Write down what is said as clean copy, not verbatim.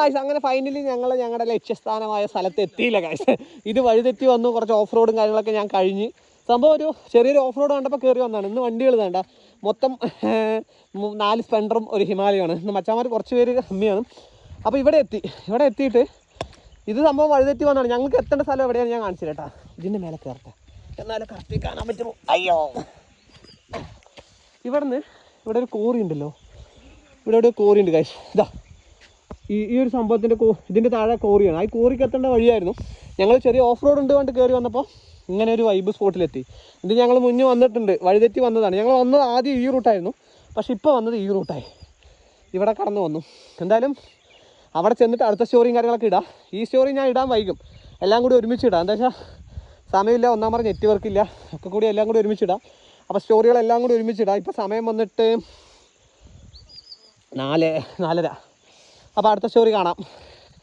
Guys അങ്ങനെ finally ഞങ്ങൾ ഞങ്ങളുടെ ലക്ഷ്യസ്ഥാനമായ സ്ഥലത്ത് എത്തിയില്ല ഗായ്സ്. ഇത് വഴിതെറ്റി വന്നു, കുറച്ച് ഓഫ് റോഡും കാര്യങ്ങളൊക്കെ ഞാൻ കഴിഞ്ഞ്. സംഭവം ഒരു ചെറിയൊരു ഓഫ് റോഡ് കണ്ടപ്പോൾ കയറി വന്നതാണ്. ഇന്ന് വണ്ടികൾ വേണ്ട, മൊത്തം 4 സ്പ്ലെൻഡറും ഒരു ഹിമാലയമാണ്. ഇന്ന് മച്ചാന്മാർ കുറച്ച് പേര് കമ്മിയാണ്. അപ്പോൾ ഇവിടെ എത്തിയിട്ട് ഇത് സംഭവം വഴിതെറ്റി വന്നതാണ്. ഞങ്ങൾക്ക് എത്തേണ്ട സ്ഥലം എവിടെയാണ് ഞാൻ കാണിച്ചു കേട്ടാ. ഇതിൻ്റെ മേലെ കയറട്ടെ, എന്നാലും കറക്റ്റ് കാണാൻ പറ്റുമോ? അയ്യോ, ഇവിടെ ഒരു കോറി ഉണ്ടല്ലോ, ഇവിടെ ഒരു കോറി ഉണ്ട് ഗൈസ്. ഇതാ ഈ ഒരു സംഭവത്തിൻ്റെ ഇതിൻ്റെ താഴെ കോറിയാണ്. ആ കോറിക്ക് എത്തേണ്ട വഴിയായിരുന്നു. ഞങ്ങൾ ചെറിയ ഓഫ് റോഡ് ഉണ്ട് കൊണ്ട് കയറി വന്നപ്പോൾ ഇങ്ങനെ ഒരു വൈബ് സ്പോട്ടിലെത്തി. ഇത് ഞങ്ങൾ മുന്നേ വന്നിട്ടുണ്ട്, വഴിതെറ്റി വന്നതാണ്. ഞങ്ങൾ വന്നത് ആദ്യം ഈ റൂട്ടായിരുന്നു, പക്ഷെ ഇപ്പോൾ വന്നത് ഈ റൂട്ടായി. ഇവിടെ കടന്നു വന്നു. എന്തായാലും അവിടെ ചെന്നിട്ട് അടുത്ത സ്റ്റോറിയും കാര്യങ്ങളൊക്കെ ഇടാം. ഈ സ്റ്റോറി ഞാൻ ഇടാൻ വൈകും, എല്ലാം കൂടി ഒരുമിച്ച് ഇടാം. എന്താ വെച്ചാൽ സമയമില്ല, ഒന്നാം പറഞ്ഞ നെറ്റ്വർക്ക് ഇല്ല, ഒക്കെ കൂടി എല്ലാം കൂടി ഒരുമിച്ചിടാം. അപ്പോൾ സ്റ്റോറികളെല്ലാം കൂടി ഒരുമിച്ചിടാം. ഇപ്പോൾ സമയം വന്നിട്ട് 4:30. അപ്പോൾ അടുത്ത സ്റ്റോറി കാണാം.